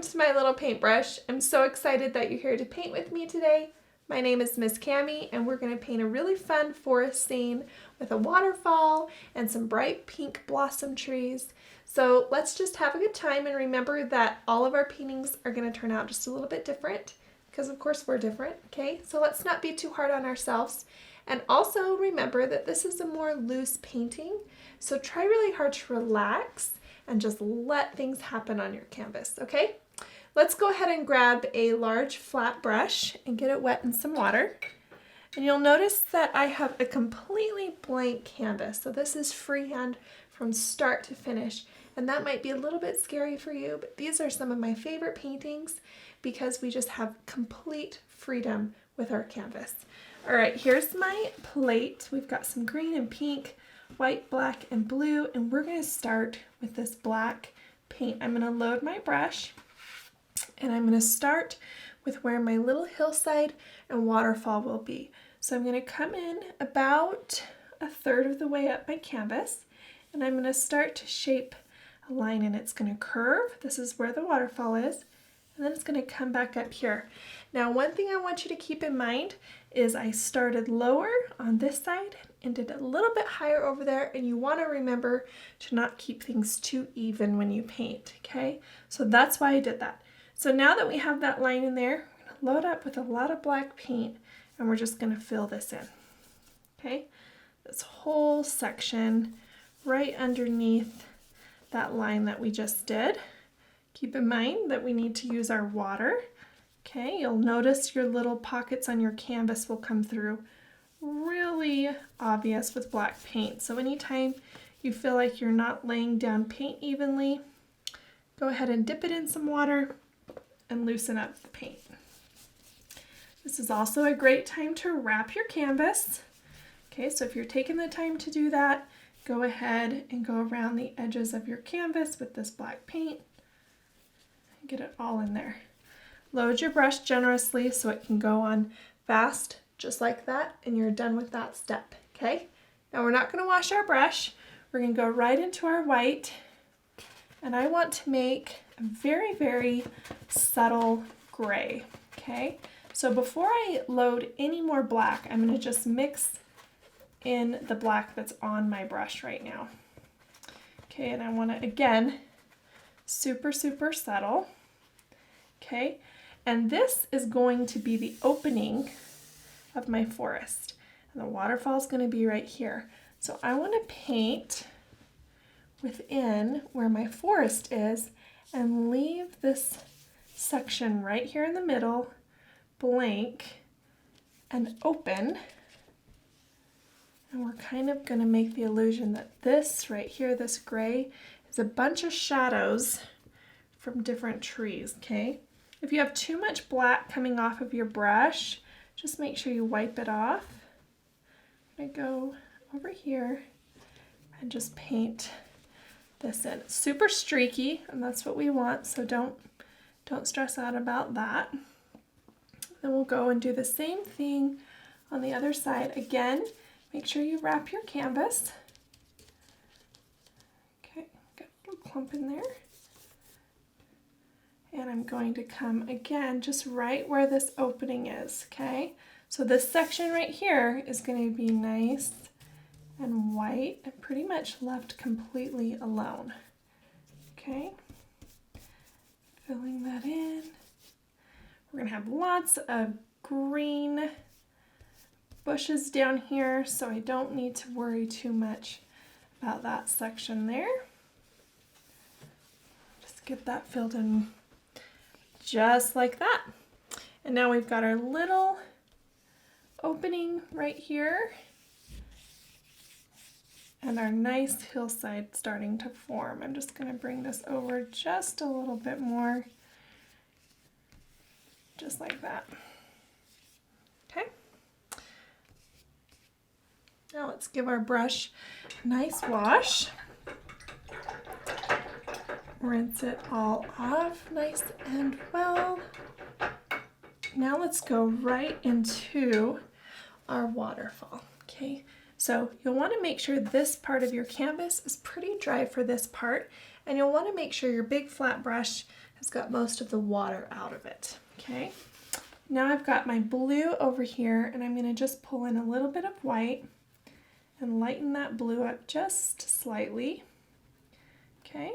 to my little paintbrush. I'm so excited that you're here to paint with me today. My name is Miss Cami, and we're going to paint a really fun forest scene with a waterfall and some bright pink blossom trees. So let's just have a good time and remember that all of our paintings are going to turn out just a little bit different because of course we're different, okay? So let's not be too hard on ourselves. And also remember that this is a more loose painting, so try really hard to relax and just let things happen on your canvas, okay? Let's go ahead and grab a large flat brush and get it wet in some water. And you'll notice that I have a completely blank canvas. So this is freehand from start to finish. And that might be a little bit scary for you, but these are some of my favorite paintings because we just have complete freedom with our canvas. All right, here's my plate. We've got some green and pink, white, black, and blue, and we're going to start with this black paint. I'm going to load my brush, and I'm going to start with where my little hillside and waterfall will be. So I'm going to come in about a third of the way up my canvas, and I'm going to start to shape a line, and it's going to curve. This is where the waterfall is, and then it's going to come back up here. Now, one thing I want you to keep in mind is I started lower on this side and did a little bit higher over there, and you want to remember to not keep things too even when you paint, okay? So that's why I did that. So now that we have that line in there, we're going to load up with a lot of black paint, and we're just going to fill this in, okay? This whole section right underneath that line that we just did. Keep in mind that we need to use our water. Okay, you'll notice your little pockets on your canvas will come through really obvious with black paint. So anytime you feel like you're not laying down paint evenly, go ahead and dip it in some water and loosen up the paint. This is also a great time to wrap your canvas. Okay, so if you're taking the time to do that, go ahead and go around the edges of your canvas with this black paint and get it all in there. Load your brush generously so it can go on fast, just like that, and you're done with that step, okay? Now we're not going to wash our brush. We're going to go right into our white, and I want to make a very, very subtle gray, okay? So before I load any more black, I'm going to just mix in the black that's on my brush right now. Okay, and I want to, again, super, super subtle, okay? And this is going to be the opening of my forest. And the waterfall is going to be right here. So I want to paint within where my forest is and leave this section right here in the middle blank and open. And we're kind of going to make the illusion that this right here, this gray, is a bunch of shadows from different trees, okay? If you have too much black coming off of your brush, just make sure you wipe it off. I'm going to go over here and just paint this in. It's super streaky, and that's what we want, so don't stress out about that. Then we'll go and do the same thing on the other side. Again, make sure you wrap your canvas. Okay, got a little clump in there. And I'm going to come again just right where this opening is, okay? So this section right here is going to be nice and white and pretty much left completely alone, okay? Filling that in. We're going to have lots of green bushes down here, so I don't need to worry too much about that section there. Just get that filled in just like that. And now we've got our little opening right here and our nice hillside starting to form. I'm just going to bring this over just a little bit more, just like that. Okay. Now let's give our brush a nice wash. Rinse it all off nice and well. Now let's go right into our waterfall, okay? So you'll want to make sure this part of your canvas is pretty dry for this part, and you'll want to make sure your big flat brush has got most of the water out of it. Okay, now I've got my blue over here, and I'm going to just pull in a little bit of white and lighten that blue up just slightly. Okay,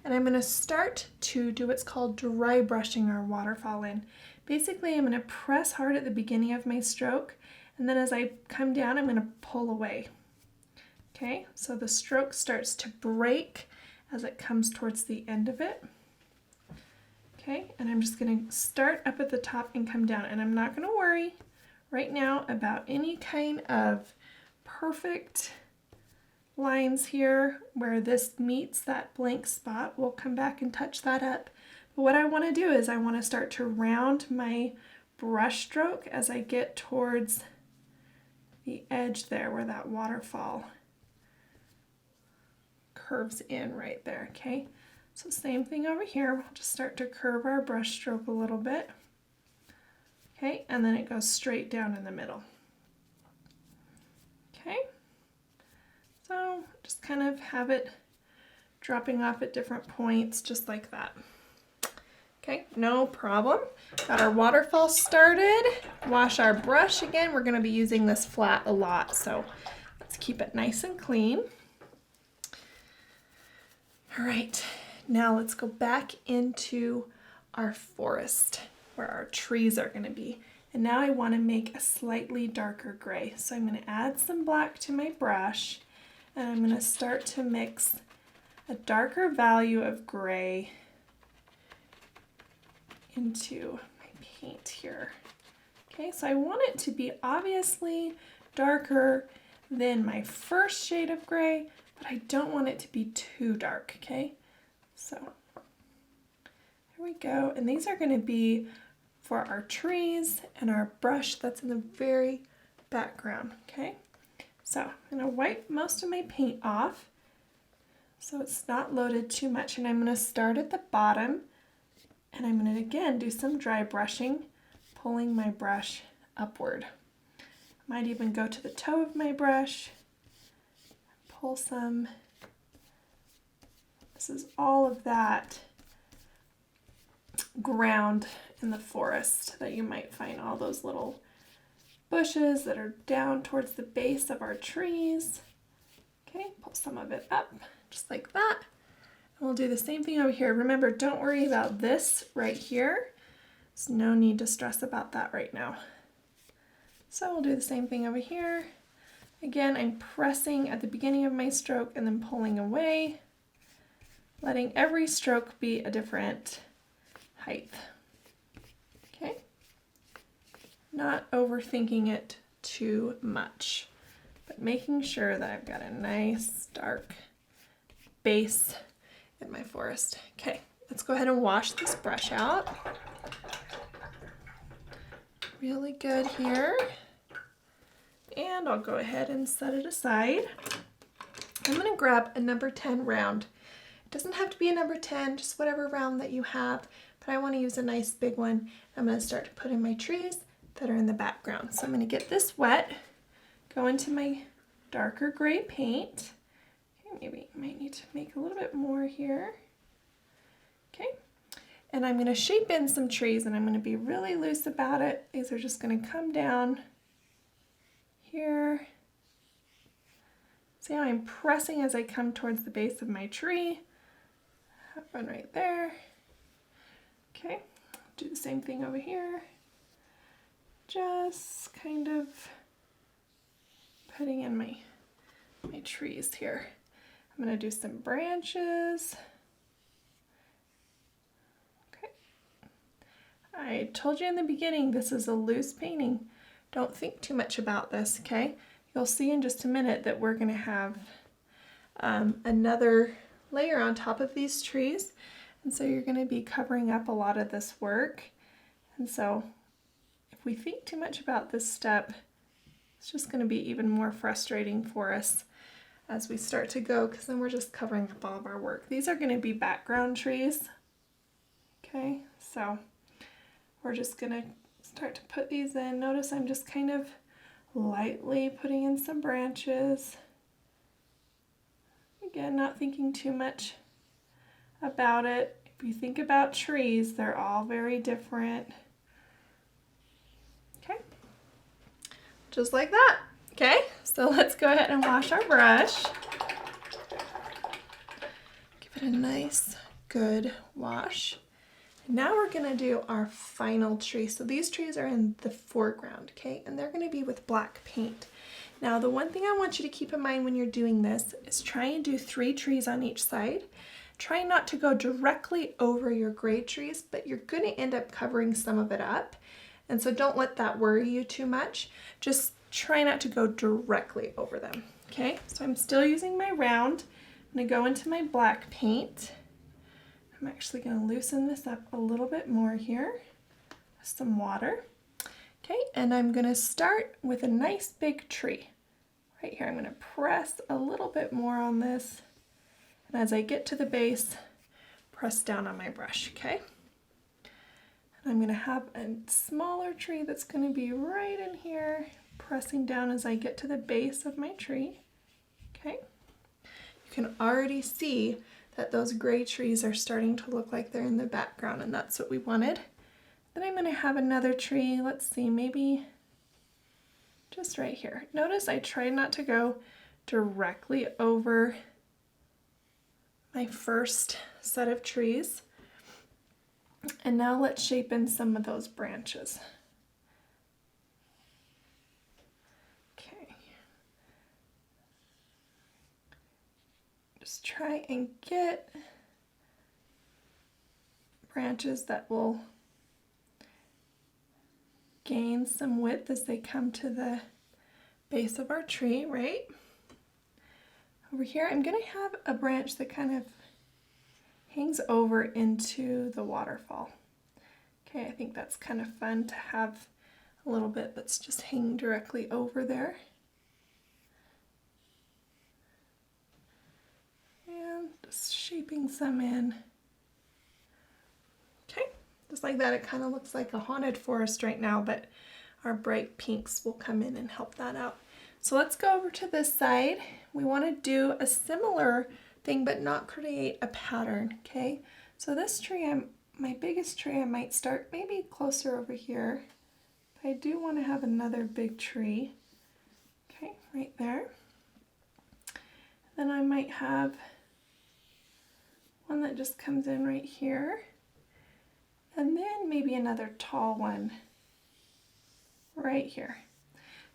and I'm going to start to do what's called dry brushing our waterfall in. Basically, I'm going to press hard at the beginning of my stroke, and then as I come down, I'm going to pull away. Okay, so the stroke starts to break as it comes towards the end of it. Okay, and I'm just going to start up at the top and come down, and I'm not going to worry right now about any kind of perfect lines here where this meets that blank spot. We'll come back and touch that up. But what I want to do is I want to start to round my brush stroke as I get towards the edge there where that waterfall curves in right there. Okay, so same thing over here. We'll just start to curve our brush stroke a little bit. Okay, and then it goes straight down in the middle. Okay, so just kind of have it dropping off at different points, just like that. Okay, no problem. Got our waterfall started. Wash our brush again. We're going to be using this flat a lot, so let's keep it nice and clean. All right, now let's go back into our forest where our trees are going to be. And now I want to make a slightly darker gray. So I'm going to add some black to my brush, and I'm going to start to mix a darker value of gray into my paint here. Okay, so I want it to be obviously darker than my first shade of gray, but I don't want it to be too dark, okay? So here we go, and these are going to be for our trees and our brush that's in the very background, okay? So I'm going to wipe most of my paint off so it's not loaded too much, and I'm going to start at the bottom, and I'm going to again do some dry brushing, pulling my brush upward. Might even go to the toe of my brush, pull some. This is all of that ground in the forest that you might find, all those little bushes that are down towards the base of our trees. Okay, pull some of it up, just like that. And we'll do the same thing over here. Remember, don't worry about this right here. There's no need to stress about that right now. So we'll do the same thing over here. Again, I'm pressing at the beginning of my stroke and then pulling away, letting every stroke be a different height. Okay? Not overthinking it too much, but making sure that I've got a nice dark base in my forest. Okay, let's go ahead and wash this brush out. Really good here. And I'll go ahead and set it aside. I'm going to grab a number 10 round. It doesn't have to be a number 10, just whatever round that you have, but I want to use a nice big one. I'm going to start to put in my trees that are in the background. So I'm going to get this wet, go into my darker gray paint. Okay, maybe I might need to make a little bit more here. Okay, and I'm going to shape in some trees, and I'm going to be really loose about it. These are just going to come down here. See how I'm pressing as I come towards the base of my tree? Have one right there. Okay, do the same thing over here. Just kind of putting in my trees here. I'm going to do some branches. Okay. I told you in the beginning this is a loose painting. Don't think too much about this, okay? You'll see in just a minute that we're going to have another layer on top of these trees, and so you're going to be covering up a lot of this work. And so if we think too much about this step, it's just going to be even more frustrating for us as we start to go, because then we're just covering up all of our work. These are going to be background trees, okay? So we're just going to start to put these in. Notice I'm just kind of lightly putting in some branches. Again, not thinking too much about it. if you think about trees, they're all very different. Okay, just like that. Okay, so let's go ahead and wash our brush. Give it a nice, good wash. Now we're gonna do our final tree. So these trees are in the foreground, okay? And they're gonna be with black paint. Now the one thing I want you to keep in mind when you're doing this is try and do 3 trees on each side. Try not to go directly over your gray trees, but you're gonna end up covering some of it up. And so don't let that worry you too much. Just try not to go directly over them, okay? So I'm still using my round. I'm gonna go into my black paint. I'm actually going to loosen this up a little bit more here with some water. Okay, and I'm going to start with a nice big tree. Right here, I'm going to press a little bit more on this. And as I get to the base, press down on my brush, okay? And I'm going to have a smaller tree that's going to be right in here, pressing down as I get to the base of my tree. Okay, you can already see that those gray trees are starting to look like they're in the background, and that's what we wanted. Then I'm going to have another tree, let's see, maybe just right here. Notice I tried not to go directly over my first set of trees. And now let's shape in some of those branches. Okay. Just try and get branches that will gain some width as they come to the base of our tree, right? Over here, I'm going to have a branch that kind of hangs over into the waterfall. Okay, I think that's kind of fun to have a little bit that's just hanging directly over there. And just shaping some in. Okay, just like that. It kind of looks like a haunted forest right now, but our bright pinks will come in and help that out. So let's go over to this side. We want to do a similar thing, but not create a pattern, okay? So this tree, my biggest tree, I might start maybe closer over here. But I do want to have another big tree, okay, right there. Then I might have one that just comes in right here. And then maybe another tall one right here.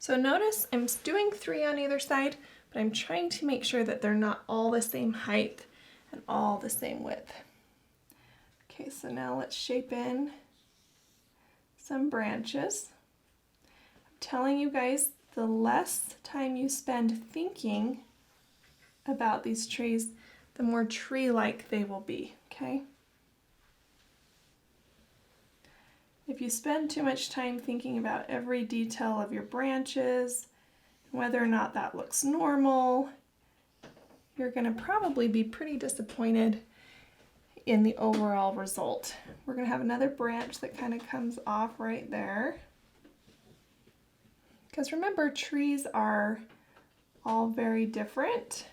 So notice I'm doing 3 on either side, but I'm trying to make sure that they're not all the same height and all the same width. Okay, so now let's shape in some branches. I'm telling you guys, the less time you spend thinking about these trees, the more tree-like they will be, okay? If you spend too much time thinking about every detail of your branches, whether or not that looks normal, you're going to probably be pretty disappointed in the overall result. We're going to have another branch that kind of comes off right there. Because remember, trees are all very different.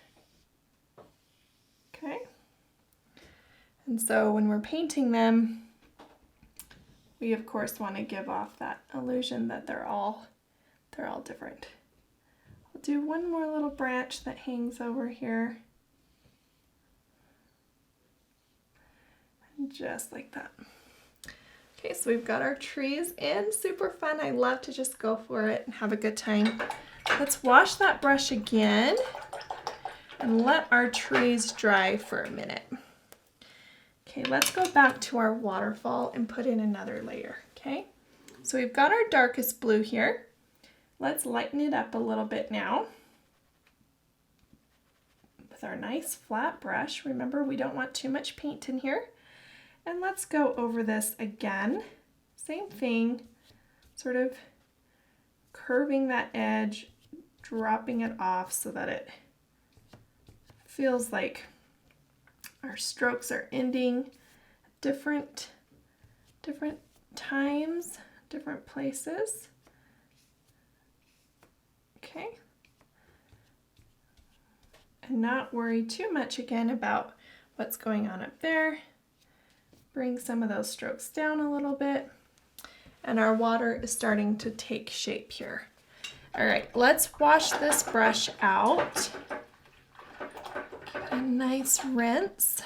Okay. And so when we're painting them, we of course want to give off that illusion that they're all different. I'll do one more little branch that hangs over here. And just like that. Okay, so we've got our trees in. Super fun. I love to just go for it and have a good time. Let's wash that brush again and let our trees dry for a minute. Okay, let's go back to our waterfall and put in another layer, okay? So we've got our darkest blue here. Let's lighten it up a little bit now with our nice flat brush. Remember, we don't want too much paint in here. And let's go over this again. Same thing, sort of curving that edge, dropping it off so that it feels like our strokes are ending at different times, different places. Okay. And not worry too much again about what's going on up there. Bring some of those strokes down a little bit. And our water is starting to take shape here. All right, let's wash this brush out. A nice rinse.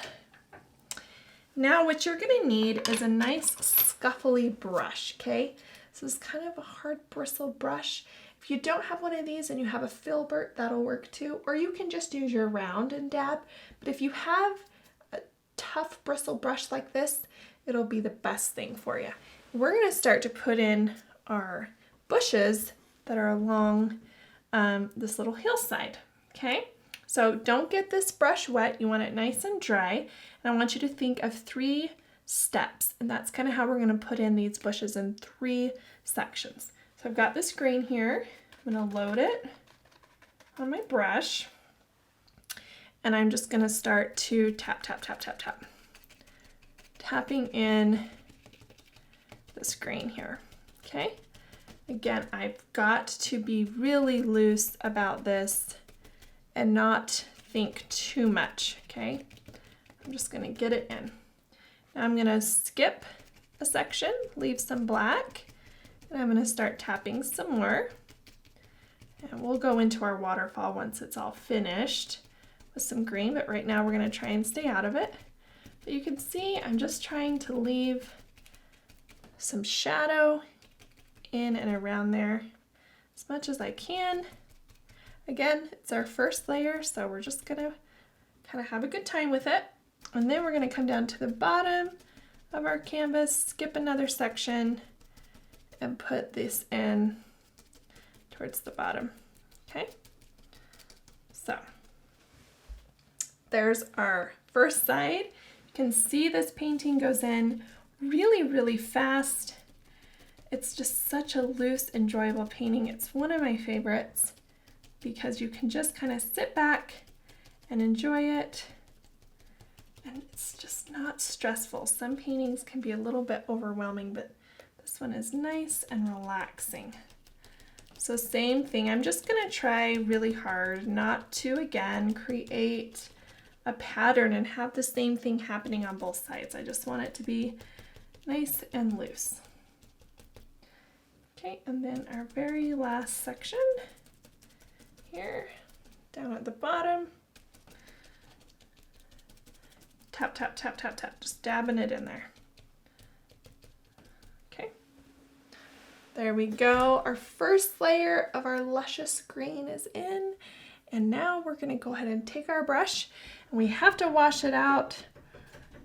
Now what you're gonna need is a nice scuffly brush, okay? This is kind of a hard bristle brush. If you don't have one of these and you have a filbert, that'll work too. Or you can just use your round and dab. But if you have a tough bristle brush like this, it'll be the best thing for you. We're gonna start to put in our bushes that are along this little hillside, okay? So don't get this brush wet. You want it nice and dry. And I want you to think of 3 steps. And that's kind of how we're going to put in these bushes in 3 sections. So I've got this green here. I'm going to load it on my brush. And I'm just going to start to tap, tap, tap, tap, tap. Tapping in this green here, okay? Again, I've got to be really loose about this and not think too much, okay? I'm just gonna get it in. Now I'm gonna skip a section, leave some black, and I'm gonna start tapping some more. And we'll go into our waterfall once it's all finished with some green, but right now we're gonna try and stay out of it. But you can see I'm just trying to leave some shadow in and around there as much as I can. Again, it's our first layer, so we're just gonna kind of have a good time with it. And then we're gonna come down to the bottom of our canvas, skip another section, and put this in towards the bottom, okay? So, there's our first side. You can see this painting goes in really, really fast. It's just such a loose, enjoyable painting. It's one of my favorites because you can just kind of sit back and enjoy it. And it's just not stressful. Some paintings can be a little bit overwhelming, but this one is nice and relaxing. So same thing, I'm just gonna try really hard not to, again, create a pattern and have the same thing happening on both sides. I just want it to be nice and loose. Okay, and then our very last section here, down at the bottom. Tap, tap, tap, tap, tap, just dabbing it in there. Okay, there we go. Our first layer of our luscious green is in. And now we're gonna go ahead and take our brush, and we have to wash it out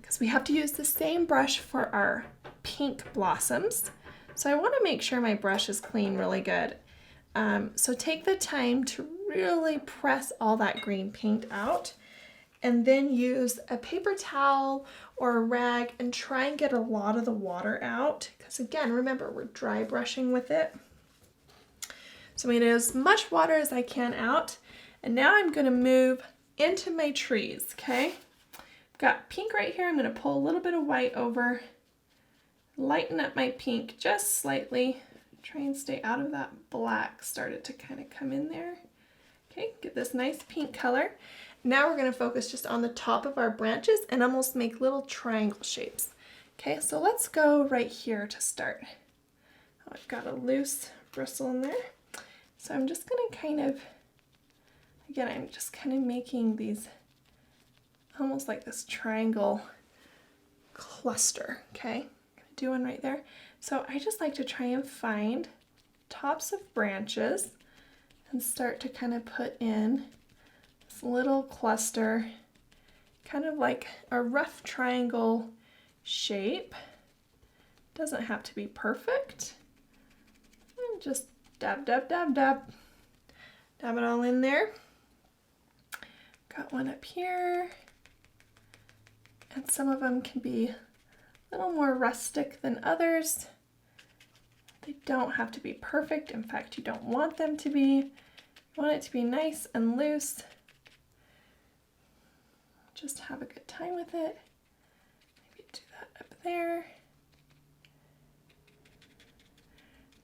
because we have to use the same brush for our pink blossoms. So I wanna make sure my brush is clean really good. So take the time to really press all that green paint out, and then use a paper towel or a rag and try and get a lot of the water out. Because again, remember, we're dry brushing with it. So I'm gonna get as much water as I can out. And now I'm gonna move into my trees, okay? I've got pink right here. I'm gonna pull a little bit of white over, lighten up my pink just slightly. Try and stay out of that black, start it to kind of come in there. Okay, get this nice pink color. Now we're gonna focus just on the top of our branches and almost make little triangle shapes. Okay, so let's go right here to start. Oh, I've got a loose bristle in there. So I'm just gonna kind of, again, I'm just kind of making these almost like this triangle cluster, okay? Gonna do one right there. So I just like to try and find tops of branches and start to kind of put in this little cluster, kind of like a rough triangle shape. Doesn't have to be perfect. And just dab, dab, dab, dab. Dab it all in there. Got one up here. And some of them can be a little more rustic than others. They don't have to be perfect. In fact, you don't want them to be. You want it to be nice and loose. Just have a good time with it. Maybe do that up there.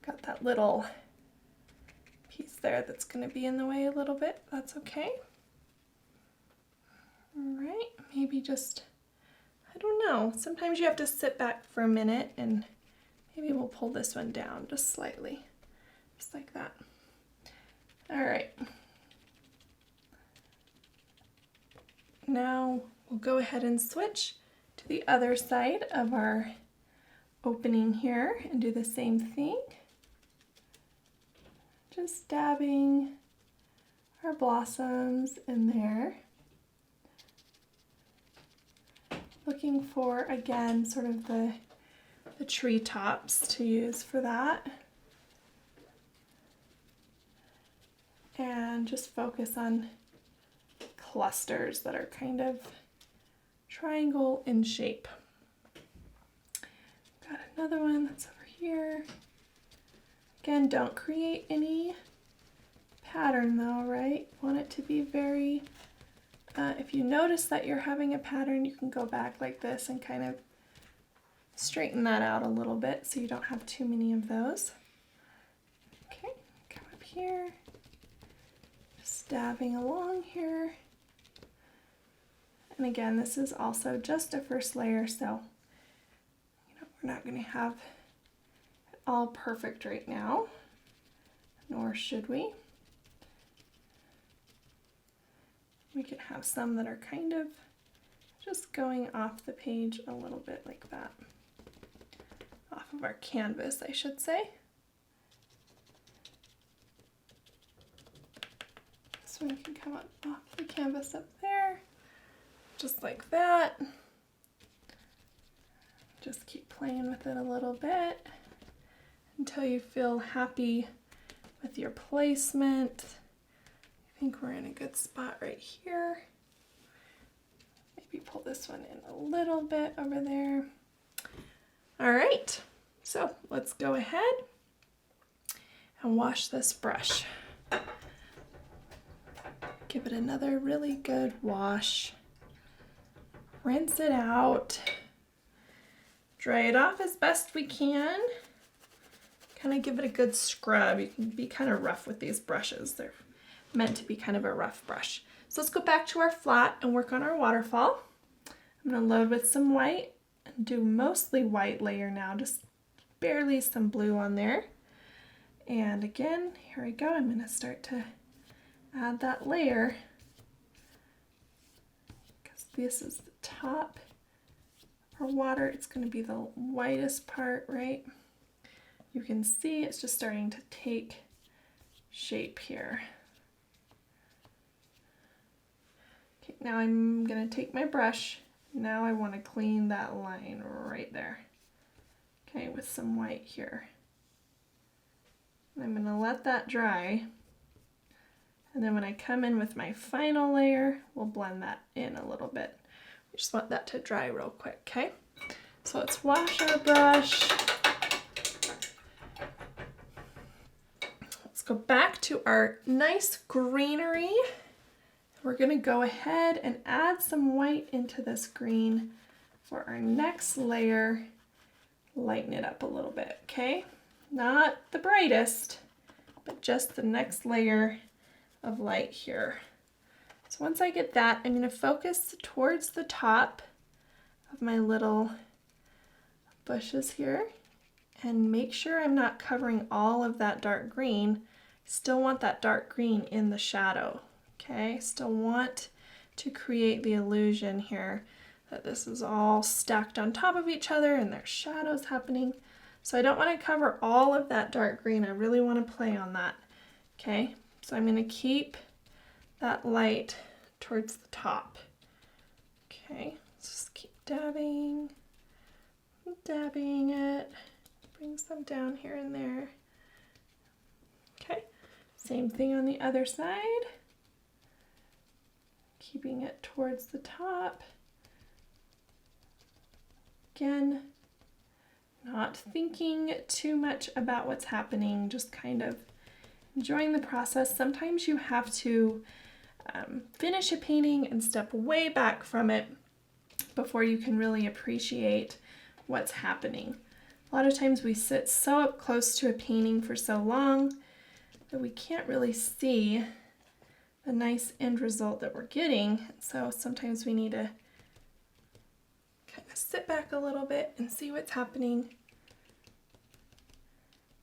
Got that little piece there that's going to be in the way a little bit. That's okay. All right, maybe just I don't know. Sometimes you have to sit back for a minute, and maybe we'll pull this one down just slightly, just like that. All right. Now we'll go ahead and switch to the other side of our opening here and do the same thing. Just dabbing our blossoms in there. Looking for, again, sort of the tree tops to use for that. And just focus on clusters that are kind of triangle in shape. Got another one that's over here. Again, don't create any pattern though, right? Want it to be very, if you notice that you're having a pattern, you can go back like this and kind of straighten that out a little bit so you don't have too many of those. Okay, come up here, just dabbing along here. And again, this is also just a first layer, so we're not going to have it all perfect right now, nor should we. We can have some that are kind of just going off the page a little bit like that. Off of our canvas, I should say. This one can come up off the canvas up there, just like that. Just keep playing with it a little bit until you feel happy with your placement. I think we're in a good spot right here. Maybe pull this one in a little bit over there. All right, so let's go ahead and wash this brush. Give it another really good wash. Rinse it out. Dry it off as best we can. Kind of give it a good scrub. You can be kind of rough with these brushes. They're meant to be kind of a rough brush. So let's go back to our flat and work on our waterfall. I'm going to load with some white and do mostly white layer now, just barely some blue on there. And again, here we go. I'm going to start to add that layer because this is the top of our water. It's going to be the whitest part, right? You can see it's just starting to take shape here. Okay, now I'm going to take my brush. Now I want to clean that line right there. Okay, with some white here. And I'm going to let that dry. And then when I come in with my final layer, we'll blend that in a little bit. We just want that to dry real quick, okay? So let's wash our brush. Let's go back to our nice greenery. We're going to go ahead and add some white into this green for our next layer. Lighten it up a little bit, okay? Not the brightest, but just the next layer of light here. So once I get that, I'm going to focus towards the top of my little bushes here and make sure I'm not covering all of that dark green. Still want that dark green in the shadow. Okay, still want to create the illusion here that this is all stacked on top of each other and there's shadows happening. So I don't want to cover all of that dark green. I really want to play on that. Okay, so I'm going to keep that light towards the top. Okay, let's just keep dabbing it. Bring some down here and there. Okay, same thing on the other side. Keeping it towards the top. Again, not thinking too much about what's happening, just kind of enjoying the process. Sometimes you have to finish a painting and step way back from it before you can really appreciate what's happening. A lot of times we sit so up close to a painting for so long that we can't really see the nice end result that we're getting. So sometimes we need to kind sit back a little bit and see what's happening.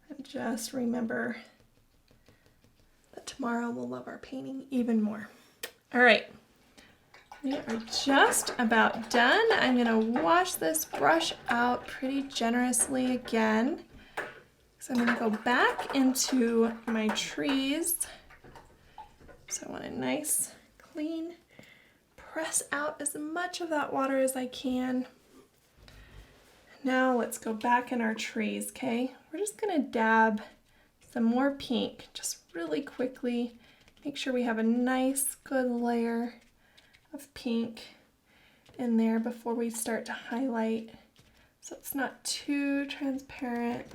And just remember that tomorrow we'll love our painting even more. All right, we are just about done. I'm gonna wash this brush out pretty generously again. So I'm gonna go back into my trees. So I want a nice, clean, press out as much of that water as I can. Now let's go back in our trees, okay? We're just gonna dab some more pink, just really quickly. Make sure we have a nice, good layer of pink in there before we start to highlight. So it's not too transparent,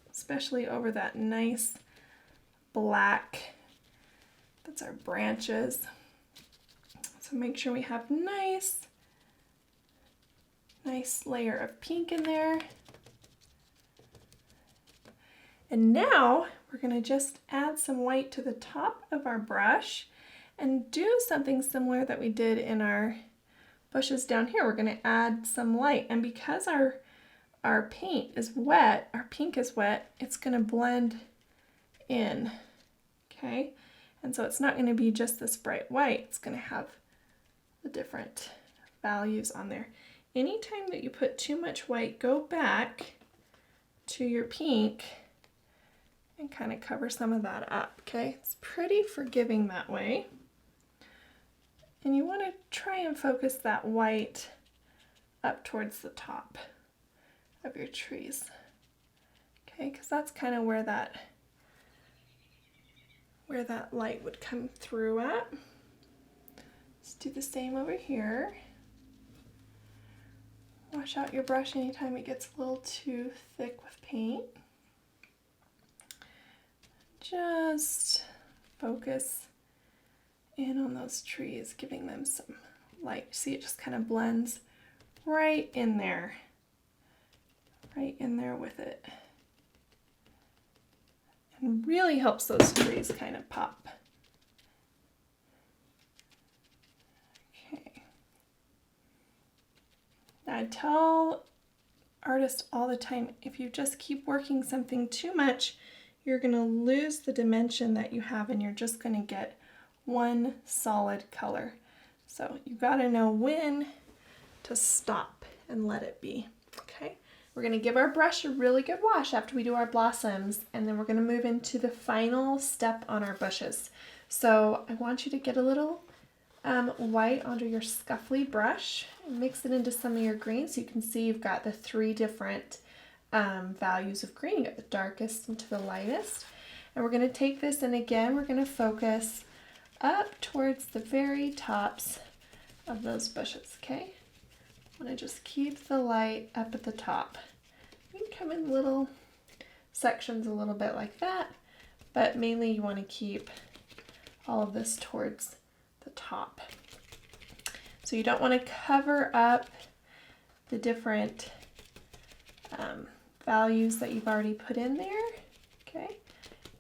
especially over that nice black. That's our branches. So make sure we have nice layer of pink in there. And now we're going to just add some white to the top of our brush and do something similar that we did in our bushes down here. We're going to add some light, and because our paint is wet, our pink is wet, it's going to blend in, okay? And so it's not going to be just this bright white, it's going to have the different values on there. Anytime that you put too much white, go back to your pink and kind of cover some of that up, okay? It's pretty forgiving that way. And you want to try and focus that white up towards the top of your trees, okay? Because that's kind of where that light would come through at. Let's do the same over here. Wash out your brush anytime it gets a little too thick with paint. Just focus in on those trees, giving them some light. See, it just kind of blends right in there with it. And really helps those trees kind of pop. Okay. Now I tell artists all the time, if you just keep working something too much, you're going to lose the dimension that you have and you're just going to get one solid color. So you got to know when to stop and let it be. Okay, we're going to give our brush a really good wash after we do our blossoms, and then we're going to move into the final step on our bushes. So I want you to get a little white onto your scuffly brush and mix it into some of your greens. So you can see you've got the three different values of green. You got the darkest into the lightest. And we're going to take this, and again we're going to focus up towards the very tops of those bushes, okay? I want to just keep the light up at the top. You can come in little sections a little bit like that, but mainly you want to keep all of this towards the top. So you don't want to cover up the different values that you've already put in there, okay?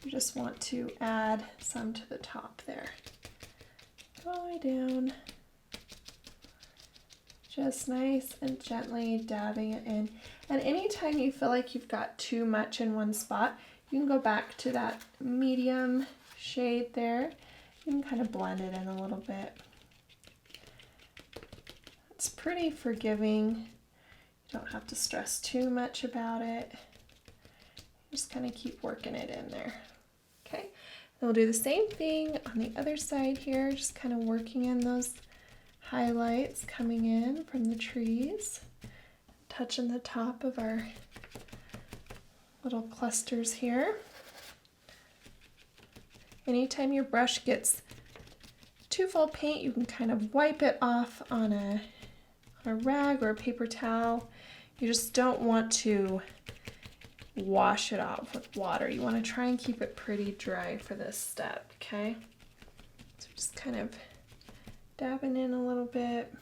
You just want to add some to the top there. All the way down. Just nice and gently dabbing it in. And anytime you feel like you've got too much in one spot, you can go back to that medium shade there. You can kind of blend it in a little bit. It's pretty forgiving. You don't have to stress too much about it. Just kind of keep working it in there. Okay, then we'll do the same thing on the other side here, just kind of working in those highlights coming in from the trees, touching the top of our little clusters here. Anytime your brush gets too full of paint, you can kind of wipe it off on a rag or a paper towel. You just don't want to wash it off with water. You want to try and keep it pretty dry for this step, okay? So just kind of dabbing in a little bit.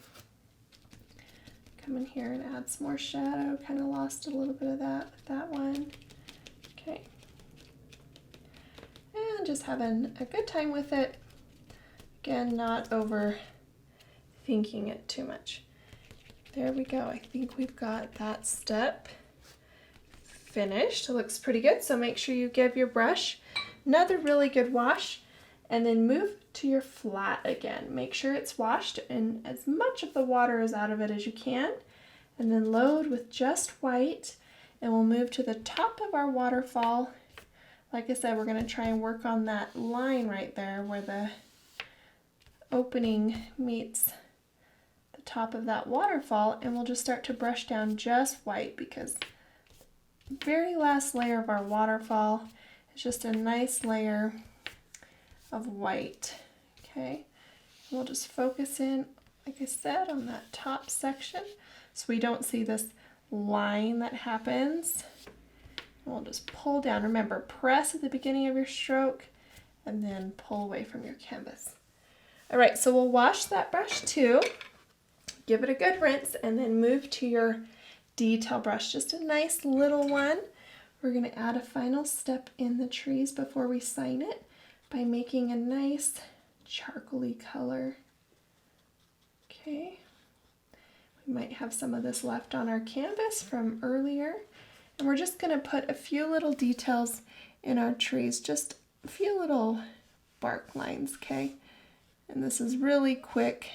Come in here and add some more shadow. Kind of lost a little bit of that with that one. Okay. And just having a good time with it. Again, not overthinking it too much. There we go. I think we've got that step finished. It looks pretty good. So make sure you give your brush another really good wash and then move to your flat again. Make sure it's washed and as much of the water is out of it as you can. And then load with just white and we'll move to the top of our waterfall. Like I said, we're going to try and work on that line right there where the opening meets the top of that waterfall, and we'll just start to brush down just white because the very last layer of our waterfall is just a nice layer of white. Okay, we'll just focus in, like I said, on that top section so we don't see this line that happens. We'll just pull down. Remember, press at the beginning of your stroke and then pull away from your canvas. All right, so we'll wash that brush too. Give it a good rinse and then move to your detail brush. Just a nice little one. We're going to add a final step in the trees before we sign it by making a nice charcoaly color. Okay. We might have some of this left on our canvas from earlier. And we're just going to put a few little details in our trees, just a few little bark lines, okay? And this is really quick.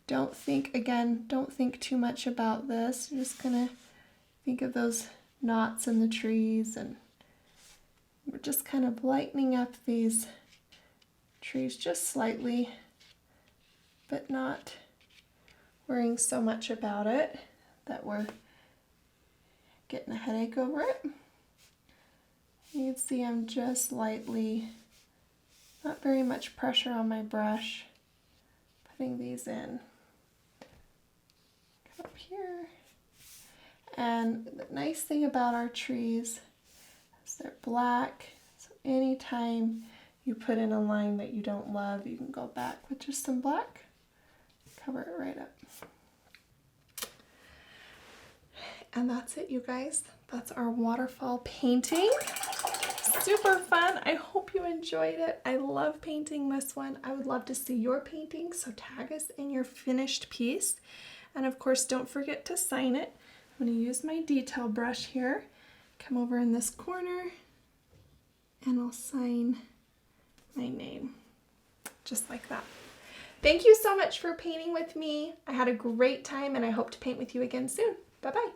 Don't think too much about this. You're just going to think of those knots in the trees, and we're just kind of lightening up these trees just slightly, but not worrying so much about it that we're getting a headache over it. You can see I'm just lightly, not very much pressure on my brush, putting these in. Come up here. And the nice thing about our trees is they're black, so anytime you put in a line that you don't love, you can go back with just some black, cover it right up. And that's it, you guys. That's our waterfall painting. Super fun. I hope you enjoyed it. I love painting this one. I would love to see your painting, so tag us in your finished piece. And of course, don't forget to sign it. I'm going to use my detail brush here. Come over in this corner and I'll sign my name, just like that. Thank you so much for painting with me. I had a great time and I hope to paint with you again soon. Bye-bye.